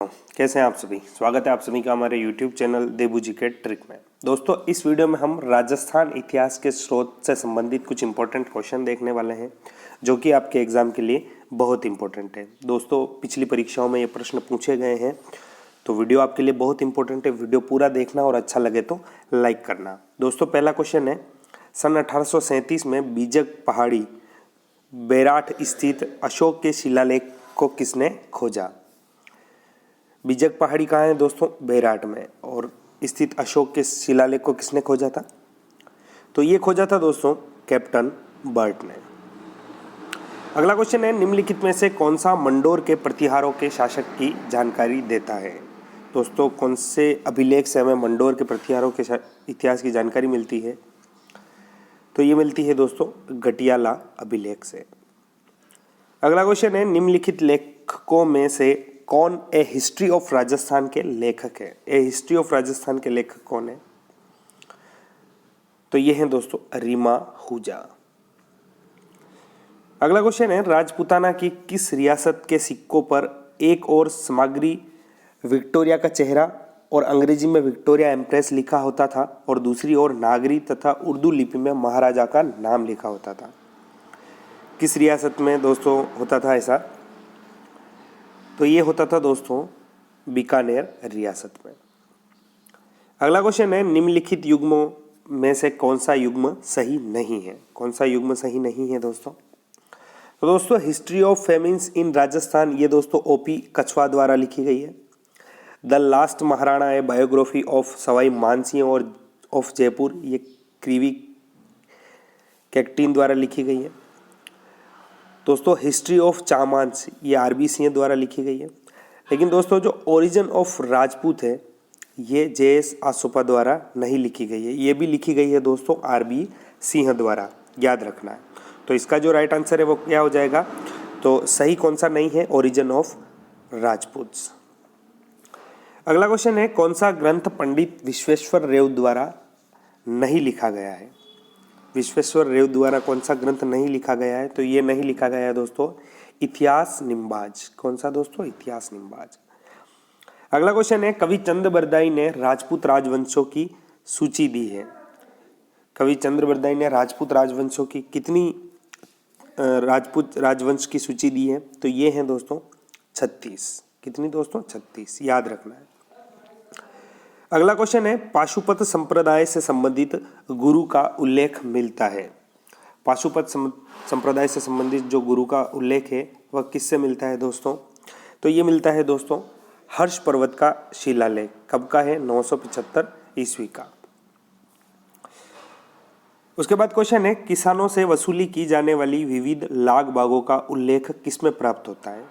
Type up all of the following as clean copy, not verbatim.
दोस्तों, कैसे हैं आप सभी। स्वागत है आप सभी का हमारे YouTube चैनल देबू जी के ट्रिक में। दोस्तों, इस वीडियो में हम राजस्थान इतिहास के स्रोत से संबंधित कुछ इंपॉर्टेंट क्वेश्चन देखने वाले हैं जो कि आपके एग्जाम के लिए बहुत इंपॉर्टेंट है। दोस्तों, पिछली परीक्षाओं में ये प्रश्न पूछे गए हैं, तो वीडियो आपके लिए बहुत इंपॉर्टेंट है। वीडियो पूरा देखना और अच्छा लगे तो लाइक करना। दोस्तों, पहला क्वेश्चन है, सन 1837 में बीजक पहाड़ी बेराठ स्थित अशोक के शिलालेख को किसने खोजा। बीजक पहाड़ी कहाँ है दोस्तों? बेराठ में। और स्थित अशोक के शिलालेख को किसने खोजा था? तो ये खोजा था दोस्तों कैप्टन बर्ट ने। अगला क्वेश्चन है, निम्नलिखित में से कौन सा मंडोर के प्रतिहारों के शासक की जानकारी देता है। दोस्तों, कौन से अभिलेख से हमें मंडोर के प्रतिहारों के इतिहास की जानकारी मिलती है? तो ये मिलती है दोस्तों गटियाला अभिलेख से। अगला क्वेश्चन है, निम्नलिखित लेखकों में से कौन ए हिस्ट्री ऑफ राजस्थान के लेखक है। ए हिस्ट्री ऑफ राजस्थान के लेखक कौन है? तो ये हैं दोस्तों रीमा आहूजा। अगला क्वेश्चन है, राजपूताना की किस रियासत के सिक्कों पर एक और सामग्री विक्टोरिया का चेहरा और अंग्रेजी में विक्टोरिया एम्प्रेस लिखा होता था और दूसरी ओर नागरी तथा उर्दू लिपि में महाराजा का नाम लिखा होता था? किस रियासत में दोस्तों होता था ऐसा? तो ये होता था दोस्तों बीकानेर रियासत में। अगला क्वेश्चन है, निम्नलिखित युग्मों में से कौन सा युग्म सही नहीं है। कौन सा युग्म सही नहीं है दोस्तों? तो दोस्तों हिस्ट्री ऑफ फेमिन्स इन राजस्थान, ये दोस्तों ओपी कछवा द्वारा लिखी गई है। द लास्ट महाराणा है बायोग्राफी ऑफ सवाई मानसिंह और ऑफ जयपुर, ये क्रीवी कैक्टीन द्वारा लिखी गई है। दोस्तों हिस्ट्री ऑफ चामांस, ये आरबी सिंह द्वारा लिखी गई है। लेकिन दोस्तों जो ओरिजिन ऑफ राजपूत है, ये जेएस आसोपा द्वारा नहीं लिखी गई है, ये भी लिखी गई है दोस्तों आरबी सिंह द्वारा, याद रखना है। तो इसका जो राइट आंसर है वो क्या हो जाएगा? तो सही कौन सा नहीं है? Origin of Rajput. अगला क्वेश्चन है, कौन सा ग्रंथ पंडित विश्वेश्वर रेव द्वारा नहीं लिखा गया है। विश्वेश्वर रेव द्वारा कौन सा ग्रंथ नहीं लिखा गया है? तो ये नहीं लिखा गया है दोस्तों इतिहास निम्बाज। कौन सा दोस्तों? इतिहास निम्बाज। अगला क्वेश्चन है, कवि चंद्र बरदाई ने राजपूत राजवंशों की सूची दी है। कवि चंद्र बरदाई ने राजपूत राजवंशों की कितनी राजपूत राजवंश की सूची दी है? तो ये है दोस्तों 36। कितनी दोस्तों? 36, याद रखना है। अगला क्वेश्चन है, पाशुपत संप्रदाय से संबंधित गुरु का उल्लेख मिलता है। पाशुपत संप्रदाय से संबंधित जो गुरु का उल्लेख है वह किससे मिलता है दोस्तों? तो ये मिलता है दोस्तों हर्ष पर्वत का शिलालेख। कब का है? 975 ईस्वी का। उसके बाद क्वेश्चन है, किसानों से वसूली की जाने वाली विविध लाग बागों का उल्लेख किसमें प्राप्त होता है।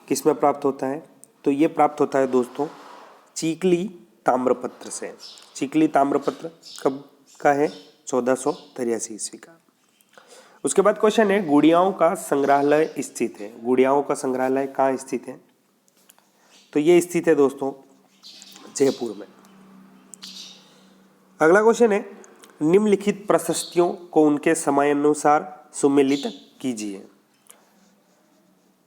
किसमें प्राप्त होता है? तो ये प्राप्त होता है दोस्तों चीकली ताम्रपत्र से। चीकली ताम्रपत्र कब का है? 1483 ईस्वी का। उसके बाद क्वेश्चन है, गुड़ियाओं का संग्रहालय स्थित है। गुड़ियाओं का संग्रहालय कहाँ स्थित है? तो ये स्थित है दोस्तों जयपुर में। अगला क्वेश्चन है, निम्नलिखित प्रशस्तियों को उनके समयानुसार सुमेलित कीजिए।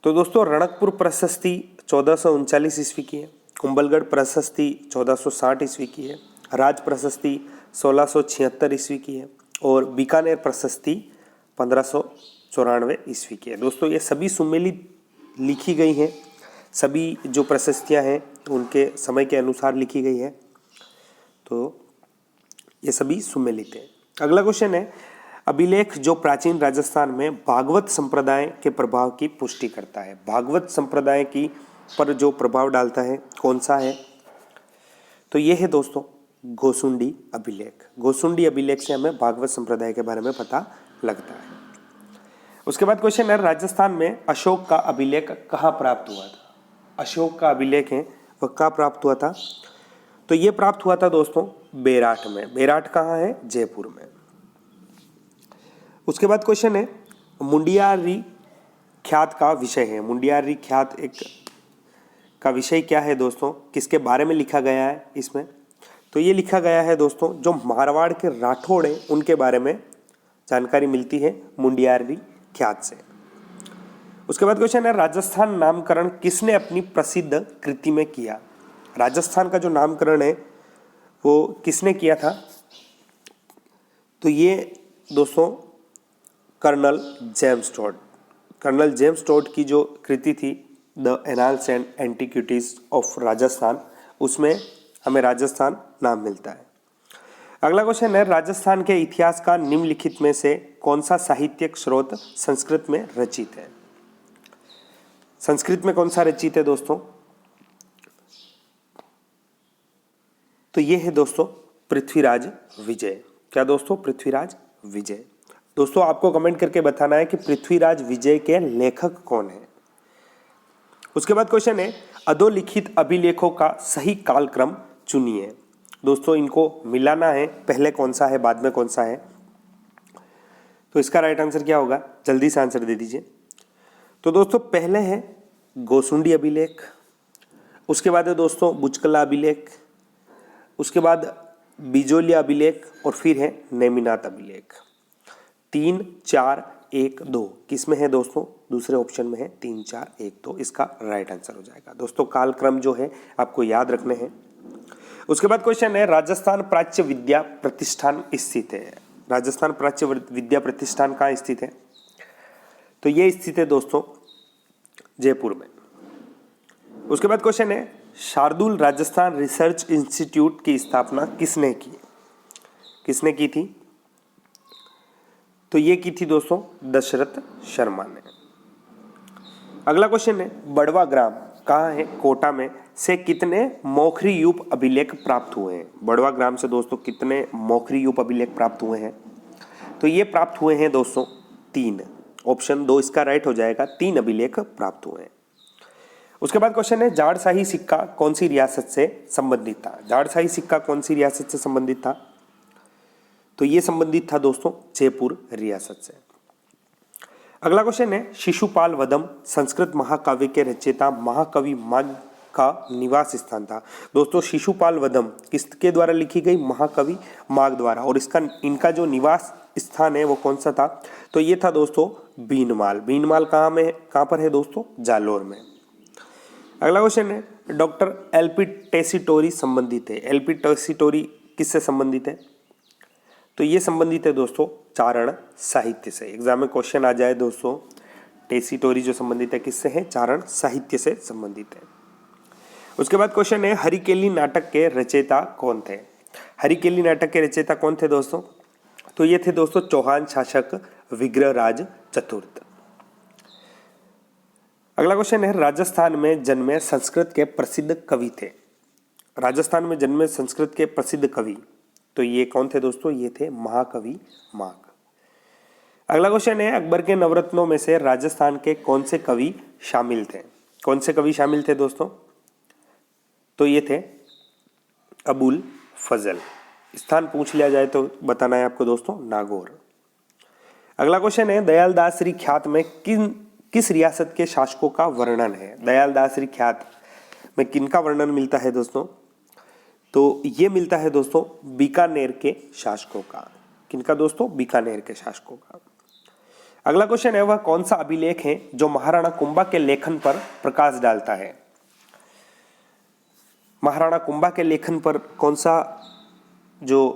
तो दोस्तों रणकपुर प्रशस्ति 1439 ईस्वी की है। कुंभलगढ़ प्रशस्ति 1460 ईस्वी की है। राज प्रशस्ति 1676 ईस्वी की है और बीकानेर प्रशस्ति 1594 ईस्वी की है। दोस्तों ये सभी सुमेलित लिखी गई हैं। सभी जो प्रशस्तियां हैं उनके समय के अनुसार लिखी गई है, तो ये सभी सुमेलित है। अगला क्वेश्चन है, अभिलेख जो प्राचीन राजस्थान में भागवत संप्रदाय के प्रभाव की पुष्टि करता है। भागवत संप्रदाय की पर जो प्रभाव डालता है कौन सा है? तो ये है दोस्तों गोसुंडी अभिलेख। गोसुंडी अभिलेख से हमें भागवत संप्रदाय के बारे में पता लगता है। उसके बाद क्वेश्चन है, राजस्थान में अशोक का अभिलेख कहाँ प्राप्त हुआ था। अशोक का अभिलेख है वह कहाँ प्राप्त हुआ था? तो ये प्राप्त हुआ था दोस्तों बेराठ में। बेराठ कहाँ है? जयपुर में। उसके बाद क्वेश्चन है, मुंडियारी ख्यात का विषय है। मुंडियारी ख्यात एक का विषय क्या है दोस्तों? किसके बारे में लिखा गया है इसमें? तो ये लिखा गया है दोस्तों जो मारवाड़ के राठौड़ हैं उनके बारे में जानकारी मिलती है मुंडियारी ख्यात से। उसके बाद क्वेश्चन है राजस्थान नामकरण किसने अपनी प्रसिद्ध कृति में किया। राजस्थान का जो नामकरण है वो किसने किया था, तो ये दोस्तों colonel James Tod. Colonel James Tod की जो कृति थी the annals and antiquities of Rajasthan, उसमें हमें राजस्थान नाम मिलता है। अगला क्वेश्चन है राजस्थान के इतिहास का निम्नलिखित में से कौन सा साहित्यिक स्रोत संस्कृत में रचित है। संस्कृत में कौन सा रचित है दोस्तों, तो ये है दोस्तों पृथ्वीराज विजय। क्या दोस्तों, पृथ्वीराज विजय। दोस्तों आपको कमेंट करके बताना है कि पृथ्वीराज विजय के लेखक कौन है। उसके बाद क्वेश्चन है अधोलिखित अभिलेखों का सही कालक्रम चुनिए। दोस्तों इनको मिलाना है, पहले कौन सा है बाद में कौन सा है, तो इसका राइट आंसर क्या होगा, जल्दी से आंसर दे दीजिए। तो दोस्तों पहले है गोसुंडी अभिलेख, उसके बाद है दोस्तों बुचकला अभिलेख, उसके बाद बिजोलिया अभिलेख और फिर है नेमिनाथ अभिलेख। 3, 4, 1, 2 किस में है दोस्तों, दूसरे ऑप्शन में है 3, 4, 1, 2 इसका राइट आंसर हो जाएगा। दोस्तों कालक्रम जो है आपको याद रखने हैं। उसके बाद क्वेश्चन है राजस्थान प्राच्य विद्या प्रतिष्ठान स्थित है। राजस्थान प्राच्य विद्या प्रतिष्ठान कहाँ स्थित है, तो ये स्थित है दोस्तों जयपुर में। उसके बाद क्वेश्चन है शार्दुल राजस्थान रिसर्च इंस्टीट्यूट की स्थापना किसने की, किसने की थी, तो ये की थी दोस्तों दशरथ शर्मा ने। अगला क्वेश्चन है बड़वा ग्राम कहाँ है, कोटा में, से कितने मोखरी यूप अभिलेख प्राप्त हुए हैं। बड़वा ग्राम से दोस्तों कितने मोखरी यूप अभिलेख प्राप्त हुए हैं, तो ये प्राप्त हुए हैं दोस्तों 3। ऑप्शन 2 इसका राइट हो जाएगा, 3 अभिलेख प्राप्त हुए हैं। उसके बाद क्वेश्चन है जाड़शाही सिक्का कौन सी रियासत से संबंधित था। जाड़शाही सिक्का कौन सी रियासत से संबंधित था, तो ये संबंधित था दोस्तों जयपुर रियासत से। अगला क्वेश्चन है शिशुपाल वधम संस्कृत महाकाव्य के रचयिता महाकवि माघ का निवास स्थान था। दोस्तों शिशुपाल वधम किसके द्वारा लिखी गई, महाकवि माघ द्वारा, और इनका जो निवास स्थान है वो कौन सा था, तो ये था दोस्तों बीनमाल। बीनमाल कहाँ पर है दोस्तों, जालोर में। अगला क्वेश्चन है डॉक्टर एलपी टेसीटोरी संबंधित है। एलपी टेसीटोरी किससे संबंधित है, तो ये संबंधित है दोस्तों चारण साहित्य से। एग्जाम में क्वेश्चन आ जाए दोस्तों, टेसीटोरी जो संबंधित है किससे है, चारण साहित्य से संबंधित है। उसके बाद क्वेश्चन है हरिकेली नाटक के रचयिता कौन थे। हरिकेली नाटक के रचयिता कौन थे दोस्तों, तो ये थे दोस्तों चौहान शासक विग्रहराज चतुर्थ। अगला क्वेश्चन है राजस्थान में जन्मे संस्कृत के प्रसिद्ध कवि थे। राजस्थान में जन्मे संस्कृत के प्रसिद्ध कवि, तो ये कौन थे दोस्तों, ये थे महाकवि माघ। अगला क्वेश्चन है अकबर के नवरत्नों में से राजस्थान के कौन से कवि शामिल थे। कौन से कवि शामिल थे दोस्तों, तो ये थे अबुल फजल। स्थान पूछ लिया जाए तो बताना है आपको दोस्तों नागौर। अगला क्वेश्चन है दयालदासरी ख्यात में किस रियासत के शासकों का वर्णन है। दयालदासरी ख्यात में किनका वर्णन मिलता है दोस्तों, तो ये मिलता है दोस्तों बीकानेर के शासकों का। किनका दोस्तों, बीकानेर के शासकों का। अगला क्वेश्चन है वह कौन सा अभिलेख है जो महाराणा कुंभा के लेखन पर प्रकाश डालता है। महाराणा कुंभा के लेखन पर कौन सा जो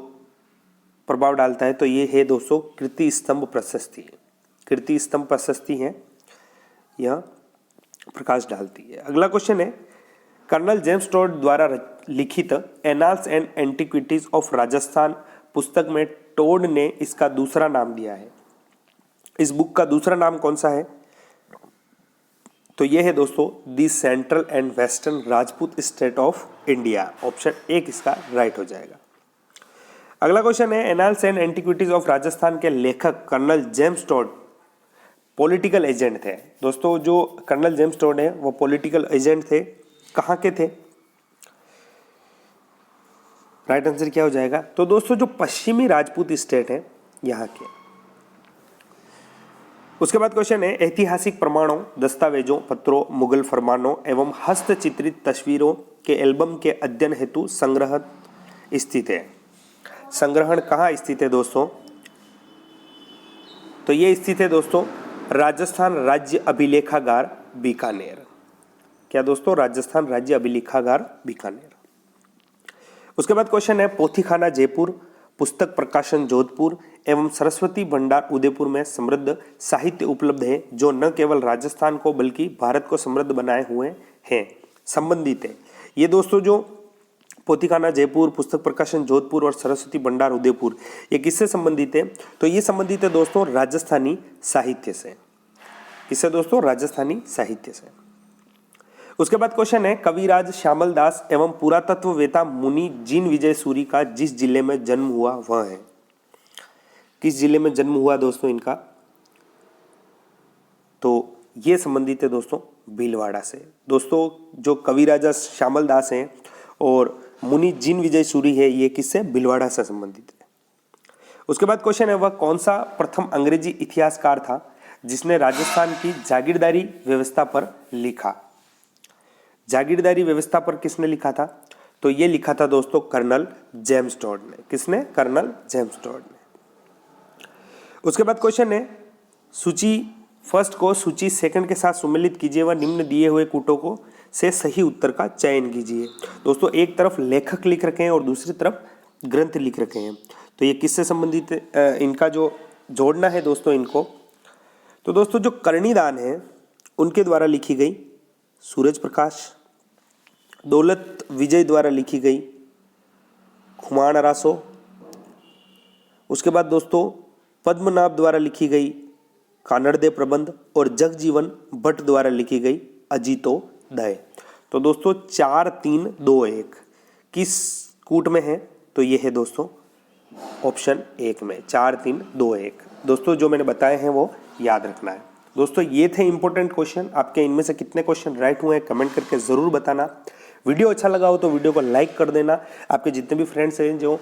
प्रभाव डालता है, तो ये है दोस्तों कीर्ति स्तंभ प्रशस्ति। कीर्ति स्तंभ प्रशस्ति है, यह प्रकाश डालती है। अगला क्वेश्चन है कर्नल जेम्स टोड द्वारा लिखित annals and antiquities of Rajasthan पुस्तक में टोड ने इसका दूसरा नाम दिया है। इस बुक का दूसरा नाम कौन सा है, तो यह है दोस्तों the central and western Rajput state of India. Option 1 इसका राइट हो जाएगा। अगला क्वेश्चन है annals and antiquities of Rajasthan के लेखक colonel James Tod political agent थे। दोस्तों जो कर्नल जेम्स टोड है वो पॉलिटिकल एजेंट थे, कहाँ के थे, राइट आंसर क्या हो जाएगा, तो दोस्तों जो पश्चिमी राजपूत स्टेट है यहाँ के। उसके बाद क्वेश्चन है ऐतिहासिक प्रमाणों, दस्तावेजों, पत्रों, मुगल फरमानों एवं हस्तचित्रित तस्वीरों के एल्बम के अध्ययन हेतु संग्रह स्थित है। संग्रहण कहाँ स्थित है दोस्तों, तो ये स्थित है दोस्तों राजस्थान राज्य अभिलेखागार बीकानेर। क्या दोस्तों? राजस्थान राज्य अभिलेखागार बीकानेर। उसके बाद क्वेश्चन है, पोथीखाना जयपुर, पुस्तक प्रकाशन जोधपुर एवं सरस्वती भंडार उदयपुर में समृद्ध साहित्य उपलब्ध है जो न केवल राजस्थान को बल्कि भारत को समृद्ध बनाए हुए हैं, संबंधित है। ये दोस्तों जो पोथीखाना जयपुर, पुस्तक प्रकाशन जोधपुर और सरस्वती भंडार उदयपुर, ये किससे संबंधित है? तो ये संबंधित है दोस्तों राजस्थानी साहित्य से। किससे दोस्तों? राजस्थानी साहित्य से। उसके बाद क्वेश्चन है, कविराज श्यामल दास एवं पुरातत्ववेता मुनि जिन विजय सूरी का जिस जिले में जन्म हुआ वह है। किस जिले में जन्म हुआ दोस्तों इनका? तो ये संबंधित है दोस्तों भीलवाड़ा से। दोस्तों जो कविराजा श्यामल दास हैं और मुनि जिन विजय सूरी है, ये किससे? भीलवाड़ा से संबंधित है। उसके बाद क्वेश्चन है, वह कौन सा प्रथम अंग्रेजी इतिहासकार था जिसने राजस्थान की जागीरदारी व्यवस्था पर लिखा? जागीरदारी व्यवस्था पर किसने लिखा था? तो ये लिखा था दोस्तों कर्नल जेम्स टॉड ने। किसने? कर्नल जेम्स टॉड ने। उसके बाद क्वेश्चन है, सूची फर्स्ट को सूची सेकंड के साथ सम्मिलित कीजिए व निम्न दिए हुए कूटों से सही उत्तर का चयन कीजिए। दोस्तों एक तरफ लेखक लिख रखे हैं और दूसरी तरफ ग्रंथ लिख रखे हैं, तो ये किससे संबंधित है? इनका जो जोड़ना है दोस्तों इनको, तो दोस्तों जो कर्णीदान है उनके द्वारा लिखी गई सूरज प्रकाश, दौलत विजय द्वारा लिखी गई खुमान अरासो, उसके बाद दोस्तों पद्मनाभ द्वारा लिखी गई कानड़दे प्रबंध और जगजीवन भट्ट द्वारा लिखी गई अजीतोदय। तो दोस्तों 4, 3, 2, 1 किस कूट में है? तो ये है दोस्तों ऑप्शन 1 में 4, 3, 2, 1। दोस्तों जो मैंने बताए हैं वो याद रखना है। दोस्तों ये थे इंपॉर्टेंट क्वेश्चन। आपके इनमें से कितने क्वेश्चन राइट हुए हैं कमेंट करके ज़रूर बताना। वीडियो अच्छा लगा हो तो वीडियो को लाइक कर देना। आपके जितने भी फ्रेंड्स हैं जो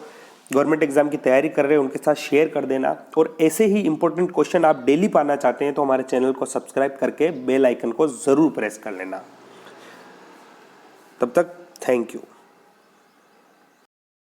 गवर्नमेंट एग्जाम की तैयारी कर रहे हैं उनके साथ शेयर कर देना। और ऐसे ही इंपॉर्टेंट क्वेश्चन आप डेली पाना चाहते हैं तो हमारे चैनल को सब्सक्राइब करके बेल आइकन को ज़रूर प्रेस कर लेना। तब तक थैंक यू।